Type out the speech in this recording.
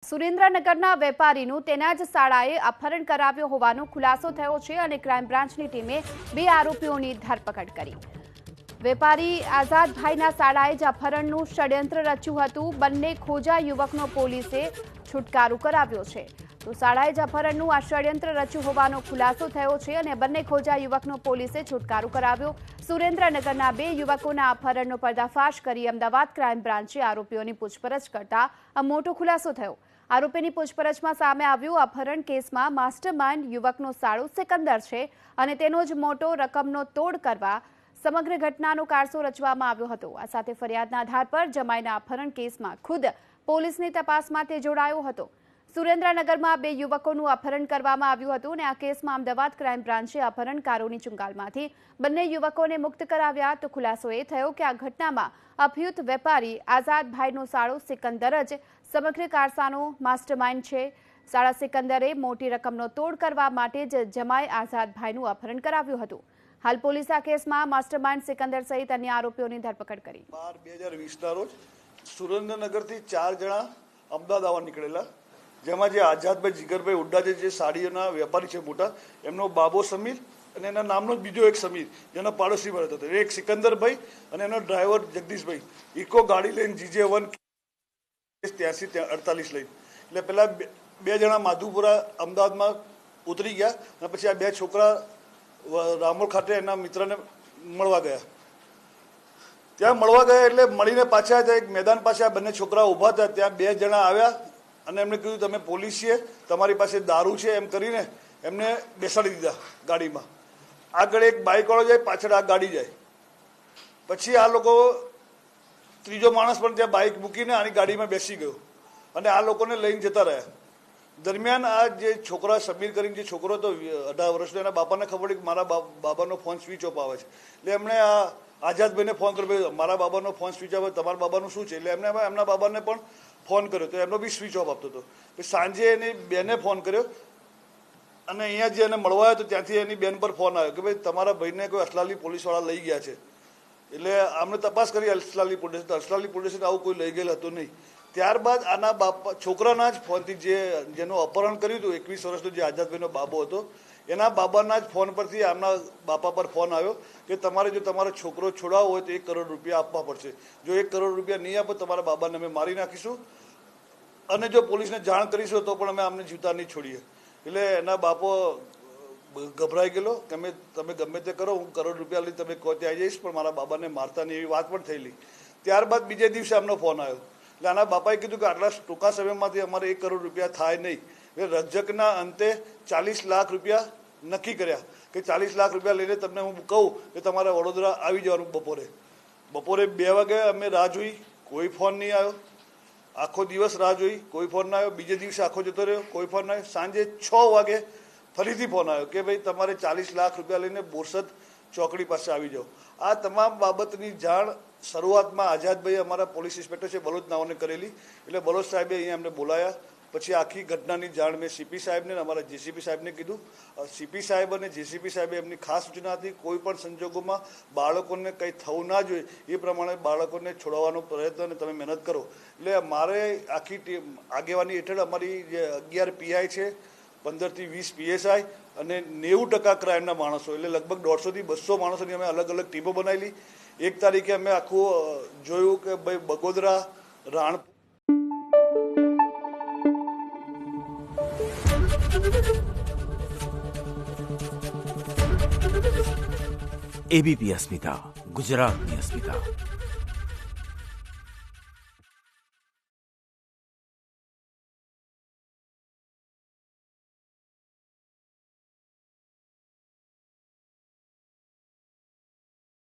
સુરેન્દ્રનગરના વેપારીનું તેના જ શાળાએ અપહરણ કરાવ્યો હોવાનો ખુલાસો થયો છે અને ક્રાઇમ બ્રાન્ચની ટીમે 2 આરોપીઓની ધરપકડ કરી। વેપારી આઝાદભાઈના શાળાએ જ અપહરણનું ષડયંત્ર રચ્યું હતું। બંને ખોજા યુવકનો પોલીસે છુટકારો કરાવ્યો છે। તો શાળાએ જ અપહરણનું આ ષડયંત્ર રચ્યું હોવાનો ખુલાસો થયો છે અને બંને ખોજા યુવકનો પોલીસે છુટકારો કરાવ્યો। સુરેન્દ્રનગરના 2 યુવકોના અપહરણનો પર્દાફાશ કરી અમદાવાદ ક્રાઇમ બ્રાન્ચે આરોપીઓની પૂછપરછ કરતા આ મોટો ખુલાસો થયો। આરોપીની પૂછપરછમાં સામે આવ્યું અપહરણ કેસમાં માસ્ટરમાઇન્ડ યુવકનો સાળો સિકંદર છે અને તેનો જ મોટો રકમનો તોડ કરવા સમગ્ર ઘટનાનો કારસો રચવામાં આવ્યો હતો। આ સાથે ફરિયાદના આધાર પર જમાઈના અપહરણ કેસમાં ખુદ પોલીસની તપાસમાં તે જોડાયો હતો। સુરેન્દ્રનગરમાં 2 યુવકોનું અપહરણ કરવામાં આવ્યું હતું અને આ કેસમાં અમદાવાદ ક્રાઇમ બ્રાન્ચે અપહરણકારોની ચુંગાલમાંથી બંને યુવકોને મુક્ત કરાવ્યા। તો ખુલાસો એ થયો કે આ ઘટનામાં અભિયુક્ત વેપારી આઝાદભાઈનો સાળો સિકંદર જ સમગ્ર કારસાનો માસ્ટરમાઇન્ડ છે। સાળા સિકંદરે મોટી રકમનો તોડ કરવા માટે જ જમાઈ આઝાદભાઈનું અપહરણ કરાવ્યું હતું। હાલ પોલીસે આ કેસમાં માસ્ટરમાઇન્ડ સિકંદર સહિત અન્ય આરોપીઓની ધરપકડ કરી। 12/2020 રોજ સુરેન્દ્રનગરથી 4 જણા અમદાવાદ આવવા નીકળેલા, જેમાં જે આઝાદભાઈ જીગરભાઈ ઉડ્ડા જે સાડીઓના વેપારી છે મોટા, એમનો બાબો સમીર અને એના નામનો જ બીજો એક સમીર જેનો પાડોશીમાં રહેતો હતો, એક સિકંદરભાઈ અને એનો ડ્રાઈવર જગદીશભાઈ ઇકો ગાડી લઈને GJ1 8348 લઈને, એટલે પેલા 2 જણા માધુપુરા અમદાવાદમાં ઉતરી ગયા અને પછી આ 2 છોકરા રામોલ ખાતે એના મિત્રને મળવા ગયા। ત્યાં મળવા ગયા એટલે મળીને પાછા એક મેદાન પાસે આ બંને છોકરા ઊભા હતા। ત્યાં 2 જણા આવ્યા અને એમને કીધું તમે પોલીસ છીએ, તમારી પાસે દારૂ છે એમ કરીને એમને બેસાડી દીધા ગાડીમાં। આગળ એક બાઇકવાળો જાય, પાછળ આ ગાડી જાય। પછી આ લોકો ત્રીજો માણસ પણ ત્યાં બાઇક મૂકીને આની ગાડીમાં બેસી ગયો અને આ લોકોને લઈને જતા રહ્યા। દરમિયાન આ જે છોકરા સમીર કરીને જે છોકરો હતો 18 વર્ષનો, એના બાપાને ખબર પડી કે મારા બાબાનો ફોન સ્વિચ ઓફ આવે છે, એટલે એમણે આ આઝાદભાઈને ફોન કર્યો, મારા બાબાનો ફોન સ્વિચ ઓફ, તમારા બાબાનું શું છે? એટલે એમને એમના બાબાને પણ ફોન કર્યો તો એમનો બી સ્વિચ ઓફ આપતો હતો। પછી સાંજે એની બેને ફોન કર્યો અને અહીંયા જે એને મળવા આવ્યો તો ત્યાંથી એની બેન પર ફોન આવ્યો કે ભાઈ તમારા ભાઈને કોઈ અસલાલી પોલીસવાળા લઈ ગયા છે। એટલે આમને તપાસ કરી અસલાલી પોલીસ, તો અસલાલી પોલીસને આવું કોઈ લઈ ગયેલ હતું નહીં। ત્યારબાદ આના બાપા છોકરાના જ ફોનથી જેનું અપહરણ કર્યું હતું 21 વર્ષનો જે આઝાદભાઈનો બાબો હતો, એના બાબાના જ ફોન પરથી આમના બાપા પર ફોન આવ્યો કે તમારે જો તમારો છોકરો છોડાવવો હોય તો 1 કરોડ રૂપિયા આપવા પડશે, જો 1 કરોડ રૂપિયા નહીં આપો તમારા બાબાને અમે મારી નાખીશું અને જો પોલીસને જાણ કરીશું તો પણ અમે આમને જીવતા નહીં છોડીએ। એટલે એના બાપો ગભરાઈ ગયેલો કે તમે ગમે તે કરો, હું 1 કરોડ રૂપિયા લઈ તમે કહો ત્યાં જઈશ પણ મારા બાબાને મારતા નહીં, એવી વાત પણ થયેલી। ત્યારબાદ બીજે દિવસે આમનો ફોન આવ્યો એટલે આના બાપાએ કીધું કે આટલા ટૂંકા સમયમાંથી અમારે 1 કરોડ રૂપિયા થાય નહીં। એટલે રજકના અંતે 40 લાખ રૂપિયા નક્કી કર્યા કે 40 લાખ રૂપિયા લઈને તમને હું કહું કે તમારે વડોદરા આવી જવાનું। બપોરે 2 વાગે અમે રાહ જોઈ, કોઈ ફોન નહીં આવ્યો। આખો દિવસ રાહ જોઈ, કોઈ ફોન ના આવ્યો। બીજે દિવસે આખો જતો રહ્યો, કોઈ ફોન ના આવ્યો। સાંજે 6 વાગે ફરીથી ફોન આવ્યો કે ભાઈ તમારે 40 લાખ રૂપિયા લઈને બોરસદ ચોકડી પાસે આવી જાઓ। આ તમામ બાબતની જાણ શરૂઆતમાં આઝાદભાઈ અમારા પોલીસ ઇન્સ્પેક્ટર છે બલોચ નાઓને કરેલી, એટલે બલોચ સાહેબે અહીંયા અમને બોલાયા। પછી આખી ઘટનાની જાણ મેં CP સાહેબને અમારા JCP સાહેબને કીધું। CP સાહેબ અને JCP સાહેબે એમની ખાસ સૂચના હતી કોઈ પણ સંજોગોમાં બાળકોને કંઈ થવું ના જોઈએ એ પ્રમાણે બાળકોને છોડાવવાનો પ્રયત્ન અને તમે મહેનત કરો। એટલે મારે આખી ટીમ આગેવાની હેઠળ અમારી જે 11 PI છે, 15 થી 20 PSI અને 90% ક્રાઇમના માણસો, એટલે લગભગ 150 થી 200 માણસોની અમે અલગ અલગ ટીમો બનાવેલી। 1 તારીખે અમે આખું જોયું કે ભાઈ બગોદરા, રાણપુર ABP અસ્મિતા, ગુજરાતની અસ્મિતા।